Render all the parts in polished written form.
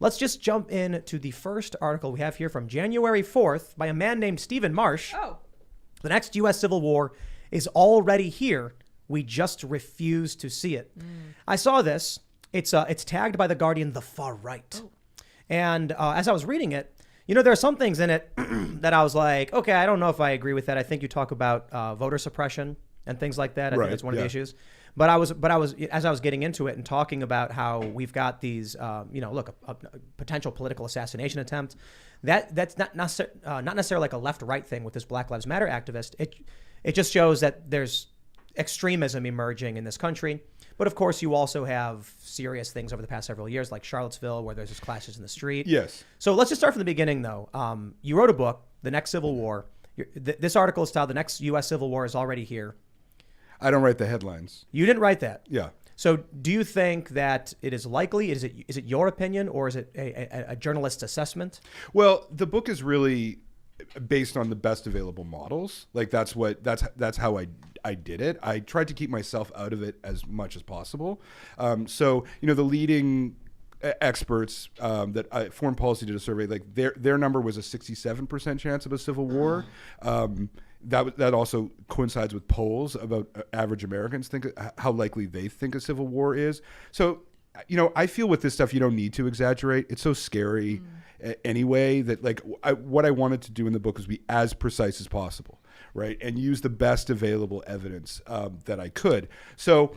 Let's just jump in to the first article we have here from January 4th by a man named Stephen Marsh. Oh. The next U.S. Civil War is already here. We just refuse to see it. I saw this. It's tagged by The Guardian, the far right. Oh. And as I was reading it, there are some things in it that I was like, okay, I don't know if I agree with that. I think you talk about voter suppression and things like that. I think it's one of the issues. But I was as I was getting into it and talking about how we've got these, a potential political assassination attempt. That's not necessarily like a left-right thing with this Black Lives Matter activist. It just shows that there's extremism emerging in this country. But of course, you also have serious things over the past several years, like Charlottesville, where there's just clashes in the street. Yes. So let's just start from the beginning, though. You wrote a book, The Next Civil War. This article is titled, The Next U.S. Civil War is Already Here. I don't write the headlines. You didn't write that. Yeah. So do you think that it is likely? Is it your opinion, or is it a journalist's assessment? Well, the book is really based on the best available models. Like that's how I did it. I tried to keep myself out of it as much as possible. So the leading experts that Foreign Policy did a survey, like their number was a 67% chance of a civil war. That also coincides with polls about average Americans think how likely they think a civil war is. So, I feel with this stuff, you don't need to exaggerate. It's so scary anyway that what I wanted to do in the book was be as precise as possible, right? And use the best available evidence that I could. So,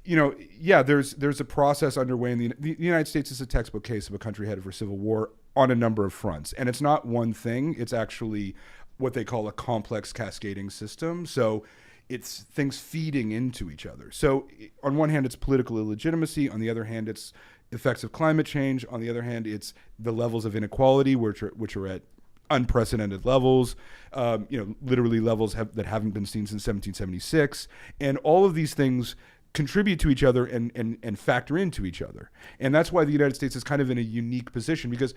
there's a process underway in the United States is a textbook case of a country headed for civil war on a number of fronts. And it's not one thing. It's actually what they call a complex cascading system. So it's things feeding into each other. So on one hand, it's political illegitimacy. On the other hand, it's effects of climate change. On the other hand, it's the levels of inequality, which are at unprecedented levels, literally levels that haven't been seen since 1776. And all of these things contribute to each other and factor into each other. And that's why the United States is kind of in a unique position, because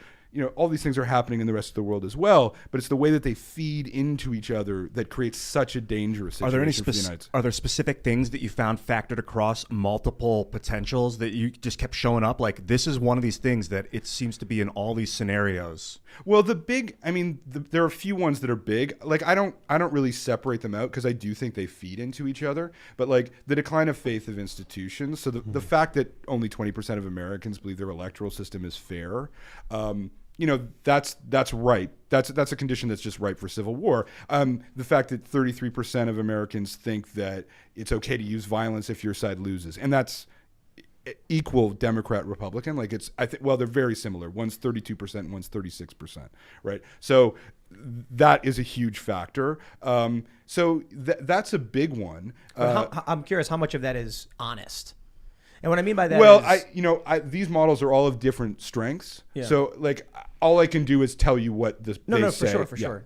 all these things are happening in the rest of the world as well, but it's the way that they feed into each other that creates such a dangerous situation. Are there specific things that you found factored across multiple potentials that you just kept showing up? Like, this is one of these things that it seems to be in all these scenarios. Well, there are a few ones that are big. Like, I don't really separate them out because I do think they feed into each other. But like the decline of faith of institutions. So the fact that only 20% of Americans believe their electoral system is fair, that's right. That's a condition that's just ripe for civil war. The fact that 33% of Americans think that it's okay to use violence if your side loses, and that's equal Democrat Republican. Like they're very similar. One's 32% and one's 36%, right? So that is a huge factor. So that's a big one. I'm curious how much of that is honest. And what I mean by that is... these models are all of different strengths. Yeah. So like all I can do is tell you what they say. For sure.